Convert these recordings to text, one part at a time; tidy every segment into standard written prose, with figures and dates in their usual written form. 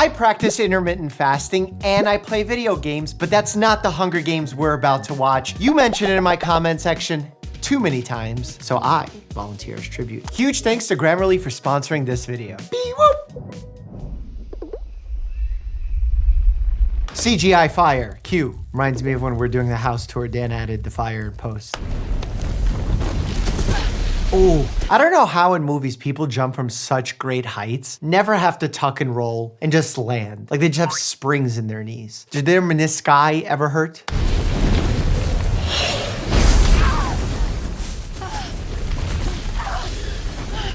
I practice intermittent fasting and I play video games, but that's not the Hunger Games we're about to watch. You mentioned it in my comment section too many times, so I volunteer as tribute. Huge thanks to Grammarly for sponsoring this video. Bee-whoop! CGI fire, cue. Reminds me of when we're doing the house tour, Dan added the fire in post. Ooh, I don't know how in movies people jump from such great heights, never have to tuck and roll, and just land. Like they just have springs in their knees. Did their menisci ever hurt?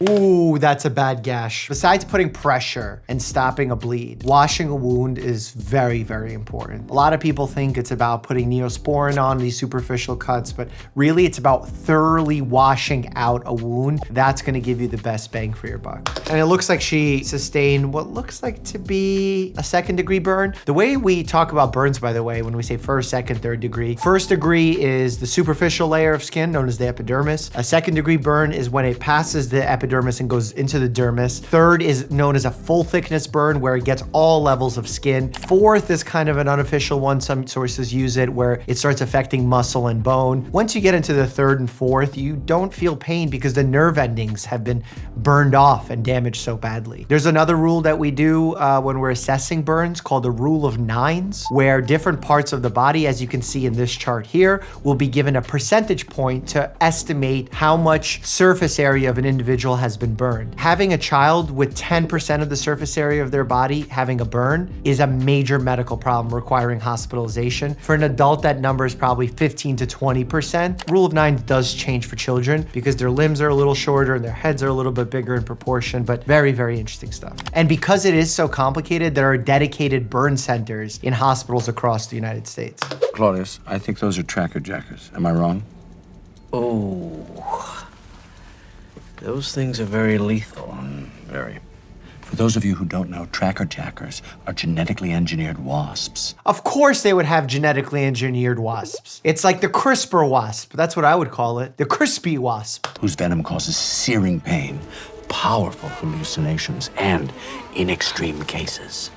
Ooh, that's a bad gash. Besides putting pressure and stopping a bleed, washing a wound is very, very important. A lot of people think it's about putting Neosporin on these superficial cuts, but really it's about thoroughly washing out a wound. That's gonna give you the best bang for your buck. And it looks like she sustained what looks like to be a 2nd degree burn. The way we talk about burns, by the way, when we say 1st, 2nd, 3rd degree, 1st degree is the superficial layer of skin known as the epidermis. A 2nd degree burn is when it passes the epidermis and goes into the dermis. 3rd is known as a full thickness burn where it gets all levels of skin. 4th is kind of an unofficial one. Some sources use it where it starts affecting muscle and bone. Once you get into the 3rd and 4th, you don't feel pain because the nerve endings have been burned off and damaged so badly. There's another rule that we do when we're assessing burns called the rule of 9s, where different parts of the body, as you can see in this chart here, will be given a percentage point to estimate how much surface area of an individual has been burned. Having a child with 10% of the surface area of their body having a burn is a major medical problem requiring hospitalization. For an adult, that number is probably 15 to 20%. Rule of 9 does change for children because their limbs are a little shorter and their heads are a little bit bigger in proportion, but very, very interesting stuff. And because it is so complicated, there are dedicated burn centers in hospitals across the United States. Claudius, I think those are tracker jackers. Am I wrong? Oh. Those things are very lethal. Very. For those of you who don't know, tracker jackers are genetically engineered wasps. Of course they would have genetically engineered wasps. It's like the CRISPR wasp. That's what I would call it. The crispy wasp. Whose venom causes searing pain, powerful hallucinations, and, in extreme cases,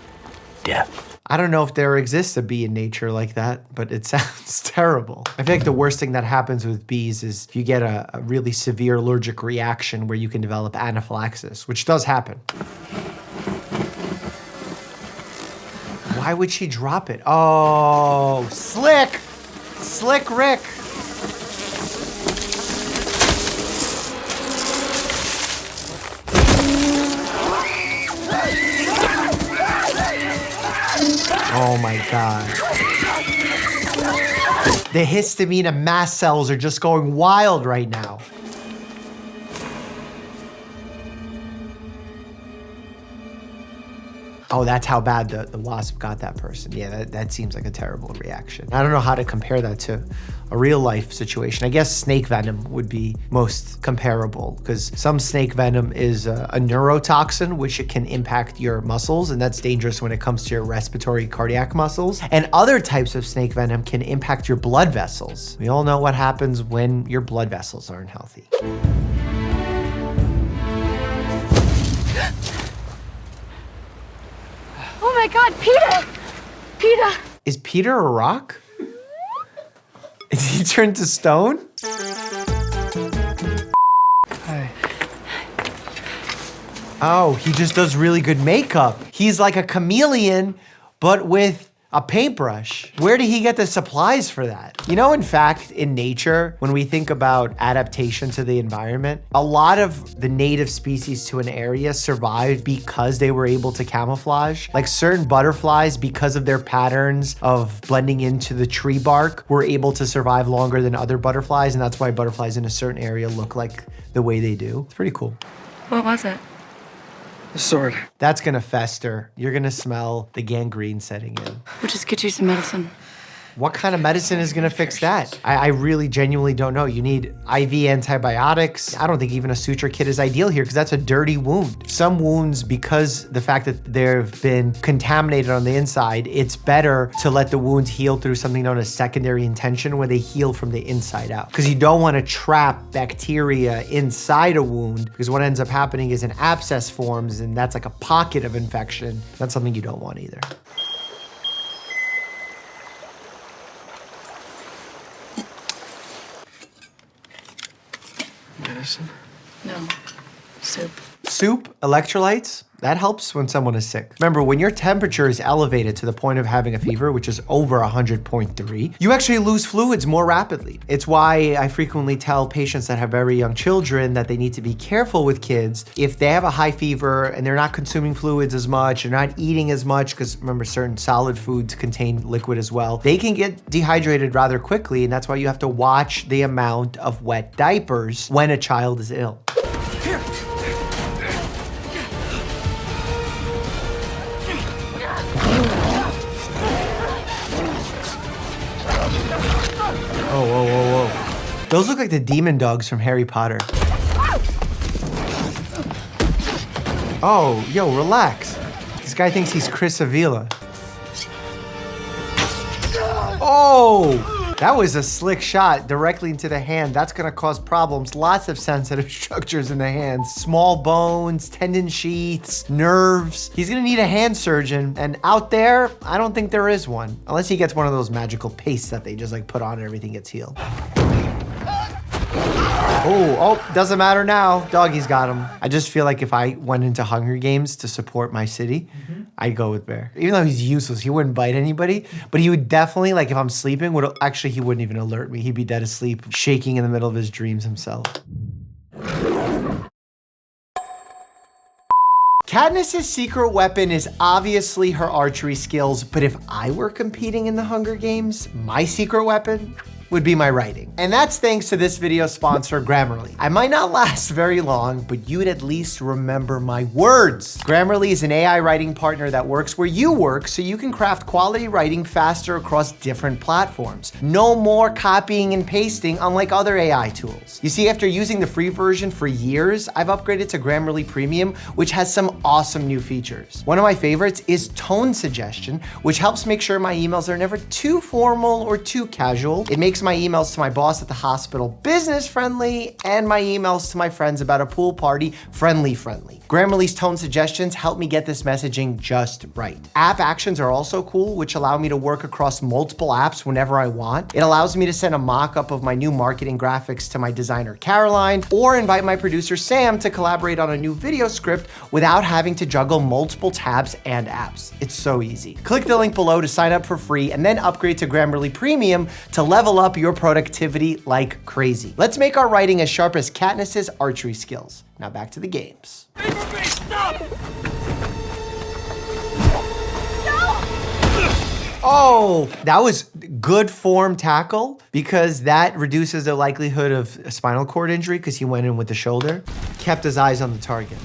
death. I don't know if there exists a bee in nature like that, but it sounds terrible. I feel like the worst thing that happens with bees is if you get a really severe allergic reaction where you can develop anaphylaxis, which does happen. Why would she drop it? Oh, slick! Slick Rick. Oh my God. The histamine and mast cells are just going wild right now. Oh, that's how bad the wasp got that person. Yeah, that seems like a terrible reaction. I don't know how to compare that to a real life situation. I guess snake venom would be most comparable because some snake venom is a neurotoxin, which it can impact your muscles, and that's dangerous when it comes to your respiratory cardiac muscles. And other types of snake venom can impact your blood vessels. We all know what happens when your blood vessels aren't healthy. Oh my God, Peter! Peter! Is Peter a rock? Is he turned to stone? Hi. Oh, he just does really good makeup. He's like a chameleon, but with a paintbrush. Where did he get the supplies for that? You know, in fact, in nature, when we think about adaptation to the environment, a lot of the native species to an area survived because they were able to camouflage. Like certain butterflies, because of their patterns of blending into the tree bark, were able to survive longer than other butterflies, and that's why butterflies in a certain area look like the way they do. It's pretty cool. What was it? The sword. That's gonna fester. You're gonna smell the gangrene setting in. We'll just get you some medicine. What kind of medicine is gonna fix that? I really genuinely don't know. You need IV antibiotics. I don't think even a suture kit is ideal here because that's a dirty wound. Some wounds, because the fact that they've been contaminated on the inside, it's better to let the wounds heal through something known as secondary intention, where they heal from the inside out. Because you don't want to trap bacteria inside a wound, because what ends up happening is an abscess forms, and that's like a pocket of infection. That's something you don't want either. Medicine? No. Soup. Soup, electrolytes, that helps when someone is sick. Remember, when your temperature is elevated to the point of having a fever, which is over 100.3, you actually lose fluids more rapidly. It's why I frequently tell patients that have very young children that they need to be careful with kids. If they have a high fever and they're not consuming fluids as much, they're not eating as much, because remember, certain solid foods contain liquid as well, they can get dehydrated rather quickly, and that's why you have to watch the amount of wet diapers when a child is ill. Oh, whoa, whoa, whoa. Those look like the demon dogs from Harry Potter. Oh, yo, relax. This guy thinks he's Chris Avila. Oh! That was a slick shot directly into the hand. That's gonna cause problems. Lots of sensitive structures in the hands. Small bones, tendon sheaths, nerves. He's gonna need a hand surgeon. And out there, I don't think there is one. Unless he gets one of those magical pastes that they just like put on and everything gets healed. Oh, doesn't matter now. Doggy's got him. I just feel like if I went into Hunger Games to support my city, I'd go with Bear. Even though he's useless, he wouldn't bite anybody, but he would definitely, like if I'm sleeping, he wouldn't even alert me. He'd be dead asleep, shaking in the middle of his dreams himself. Katniss's secret weapon is obviously her archery skills, but if I were competing in the Hunger Games, my secret weapon would be my writing. And that's thanks to this video sponsor, Grammarly. I might not last very long, but you'd at least remember my words. Grammarly is an AI writing partner that works where you work, so you can craft quality writing faster across different platforms. No more copying and pasting, unlike other AI tools. You see, after using the free version for years, I've upgraded to Grammarly Premium, which has some awesome new features. One of my favorites is tone suggestion, which helps make sure my emails are never too formal or too casual. It makes my emails to my boss at the hospital business friendly, and my emails to my friends about a pool party friendly. Grammarly's tone suggestions help me get this messaging just right. App actions are also cool, which allow me to work across multiple apps whenever I want. It allows me to send a mock-up of my new marketing graphics to my designer Caroline, or invite my producer Sam to collaborate on a new video script without having to juggle multiple tabs and apps. It's so easy. Click the link below to sign up for free and then upgrade to Grammarly Premium to level up your productivity like crazy. Let's make our writing as sharp as Katniss's archery skills. Now back to the games. Stop! Oh, that was good form tackle, because that reduces the likelihood of a spinal cord injury because he went in with the shoulder. Kept his eyes on the target.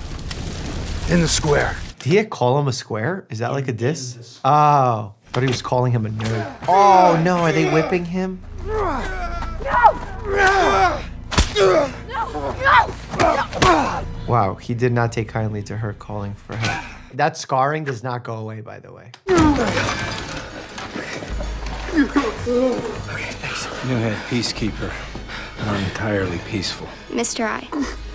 In the square. Did he call him a square? Is that like a diss? Oh, thought he was calling him a nerd. Oh no, are they whipping him? Wow, he did not take kindly to her calling for help. That scarring does not go away, by the way. New head peacekeeper. Not entirely peaceful. Mr. I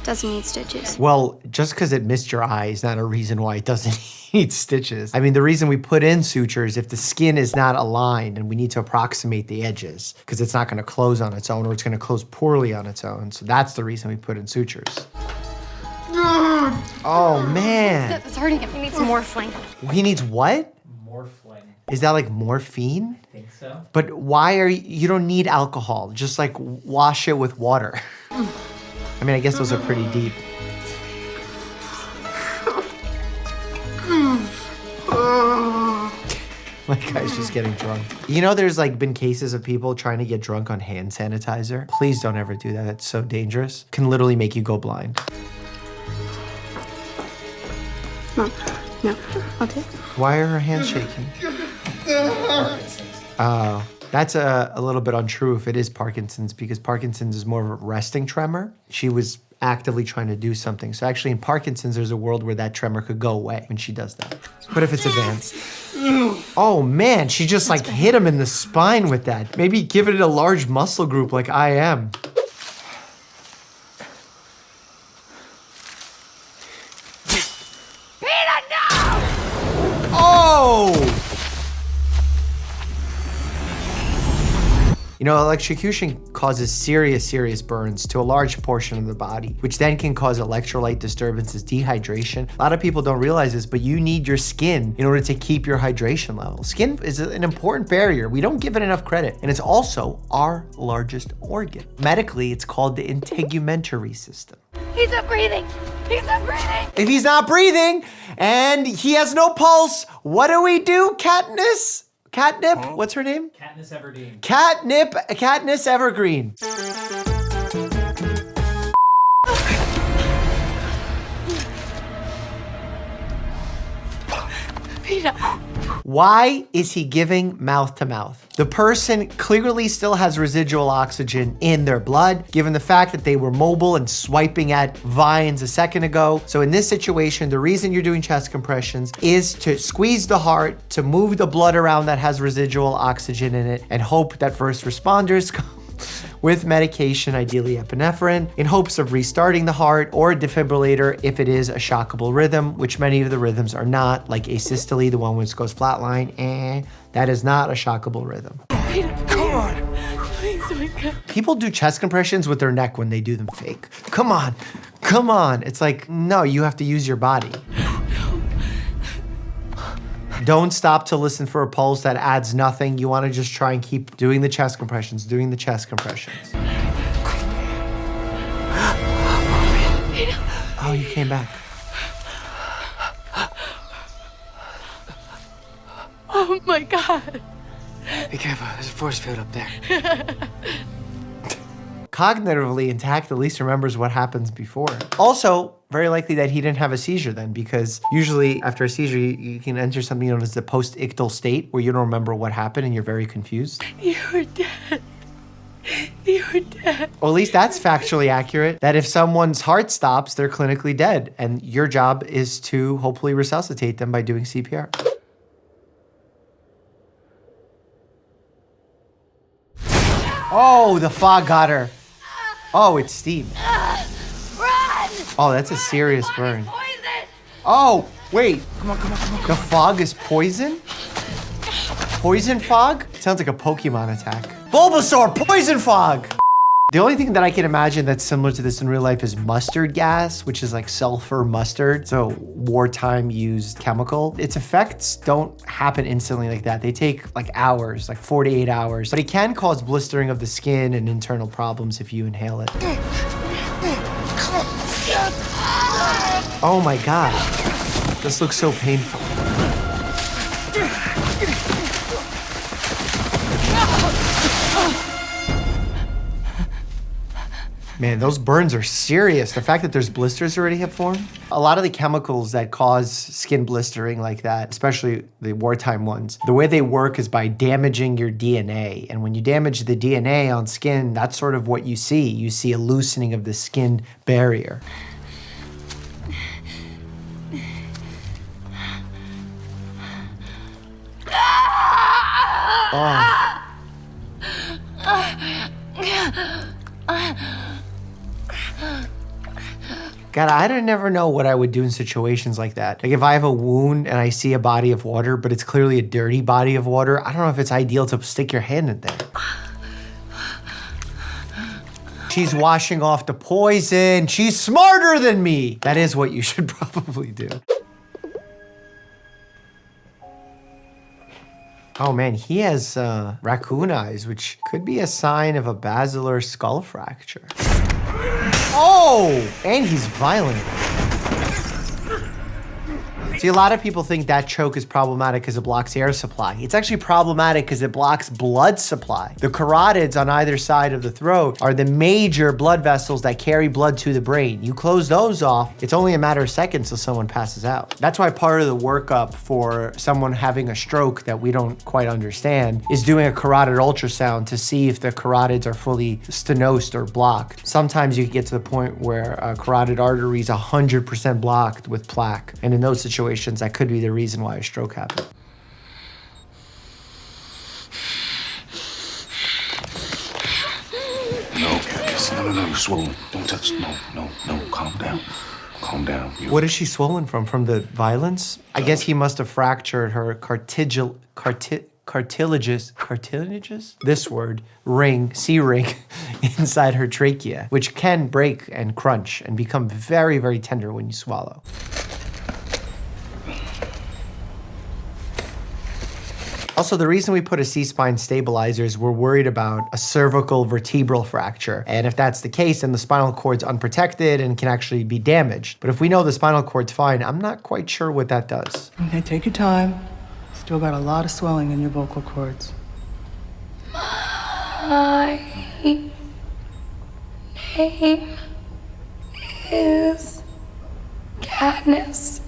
doesn't need stitches. Well, just because it missed your eye is not a reason why it doesn't need stitches. I mean, the reason we put in sutures, if the skin is not aligned and we need to approximate the edges, because it's not gonna close on its own, or it's gonna close poorly on its own. So that's the reason we put in sutures. Oh man. That's hurting him. He needs morphine. He needs what? Morphine. Is that like morphine? I think so. But why are you don't need alcohol. Just like wash it with water. I mean, I guess those are pretty deep. My guy's just getting drunk. You know, there's like been cases of people trying to get drunk on hand sanitizer. Please don't ever do that. It's so dangerous. Can literally make you go blind. No, I'll take it. Why are her hands shaking? Oh. That's a little bit untrue if it is Parkinson's, because Parkinson's is more of a resting tremor. She was actively trying to do something. So actually in Parkinson's, there's a world where that tremor could go away when she does that. But if it's advanced. Oh man, she just like hit him in the spine with that. Maybe give it a large muscle group like I am. Peter, no! Oh! You know, electrocution causes serious burns to a large portion of the body, which then can cause electrolyte disturbances, dehydration. A lot of people don't realize this, but you need your skin in order to keep your hydration level. Skin is an important barrier. We don't give it enough credit. And it's also our largest organ. Medically, it's called the integumentary system. He's not breathing. He's not breathing. If he's not breathing and he has no pulse, what do we do, Katniss? Catnip? What's her name? Katniss Everdeen. Katniss Evergreen. Peter. Why is he giving mouth to mouth? The person clearly still has residual oxygen in their blood, given the fact that they were mobile and swiping at vines a second ago. So in this situation, the reason you're doing chest compressions is to squeeze the heart, to move the blood around that has residual oxygen in it, and hope that first responders come with medication, ideally epinephrine, in hopes of restarting the heart, or a defibrillator if it is a shockable rhythm, which many of the rhythms are not, like asystole, the one which goes flatline. That is not a shockable rhythm. Come on. Please, oh my God. People do chest compressions with their neck when they do them fake. Come on. It's like, no, you have to use your body. Don't stop to listen for a pulse that adds nothing. You want to just try and keep doing the chest compressions, Oh, you came back. Oh my God. Be careful, there's a force field up there. Cognitively intact, at least remembers what happens before. Also, very likely that he didn't have a seizure then, because usually after a seizure, you can enter something known as the post-ictal state, where you don't remember what happened and you're very confused. You were dead. You were dead. Well, at least that's factually accurate, that if someone's heart stops, they're clinically dead. And your job is to hopefully resuscitate them by doing CPR. Oh, the fog got her. Oh, it's Steve. Run! Oh, that's a serious burn. Poison! Oh, wait. Come on. The fog is poison? Poison fog? Sounds like a Pokemon attack. Bulbasaur, poison fog! The only thing that I can imagine that's similar to this in real life is mustard gas, which is like sulfur mustard. So wartime used chemical. Its effects don't happen instantly like that. They take like hours, like 48 hours, but it can cause blistering of the skin and internal problems if you inhale it. Oh my God. This looks so painful. Man, those burns are serious. The fact that there's blisters already have formed. A lot of the chemicals that cause skin blistering like that, especially the wartime ones, the way they work is by damaging your DNA. And when you damage the DNA on skin, that's sort of what you see. You see a loosening of the skin barrier. Oh. God, I never know what I would do in situations like that. Like if I have a wound and I see a body of water, but it's clearly a dirty body of water, I don't know if it's ideal to stick your hand in there. She's washing off the poison. She's smarter than me. That is what you should probably do. Oh man, he has raccoon eyes, which could be a sign of a basilar skull fracture. Oh, and he's violent. See, a lot of people think that choke is problematic because it blocks air supply. It's actually problematic because it blocks blood supply. The carotids on either side of the throat are the major blood vessels that carry blood to the brain. You close those off, it's only a matter of seconds till someone passes out. That's why part of the workup for someone having a stroke that we don't quite understand is doing a carotid ultrasound to see if the carotids are fully stenosed or blocked. Sometimes you can get to the point where a carotid artery is 100% blocked with plaque. And in those situations, that could be the reason why a stroke happened. No, Candace. No, you're swollen. Don't touch. No. Calm down. Calm down. What is she swollen from? From the violence? I guess he must have fractured her cartilages, this word, C-ring, inside her trachea, which can break and crunch and become very, very tender when you swallow. Also, the reason we put a C-spine stabilizer is we're worried about a cervical vertebral fracture. And if that's the case, then the spinal cord's unprotected and can actually be damaged. But if we know the spinal cord's fine, I'm not quite sure what that does. Okay, take your time. Still got a lot of swelling in your vocal cords. My name is Katniss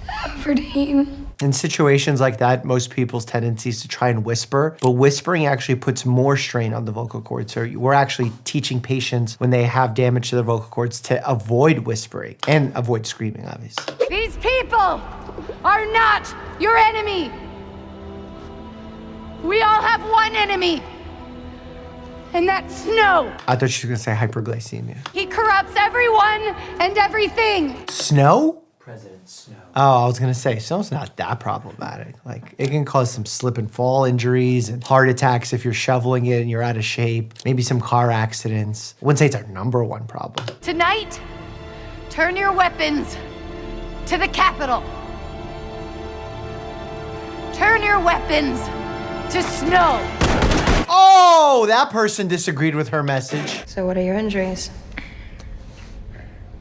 Everdeen. In situations like that, most people's tendency is to try and whisper, but whispering actually puts more strain on the vocal cords. So we're actually teaching patients when they have damage to their vocal cords to avoid whispering and avoid screaming, obviously. These people are not your enemy. We all have one enemy, and that's Snow. I thought she was gonna say hyperglycemia. He corrupts everyone and everything. Snow? President Snow. Oh, I was gonna say, snow's not that problematic. Like, it can cause some slip and fall injuries and heart attacks if you're shoveling it and you're out of shape. Maybe some car accidents. I wouldn't say it's our #1 problem. Tonight, turn your weapons to the Capitol. Turn your weapons to Snow. Oh, that person disagreed with her message. So what are your injuries?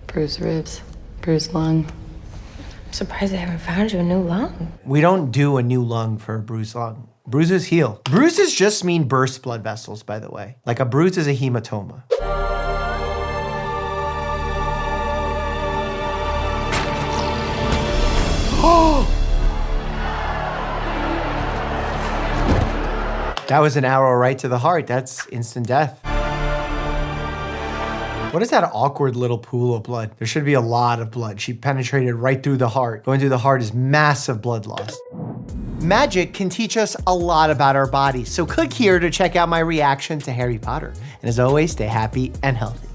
Bruised ribs, bruised lung. I'm surprised they haven't found you a new lung. We don't do a new lung for a bruised lung. Bruises heal. Bruises just mean burst blood vessels, by the way. Like a bruise is a hematoma. That was an arrow right to the heart. That's instant death. What is that awkward little pool of blood? There should be a lot of blood. She penetrated right through the heart. Going through the heart is massive blood loss. Magic can teach us a lot about our bodies, so click here to check out my reaction to Harry Potter. And as always, stay happy and healthy.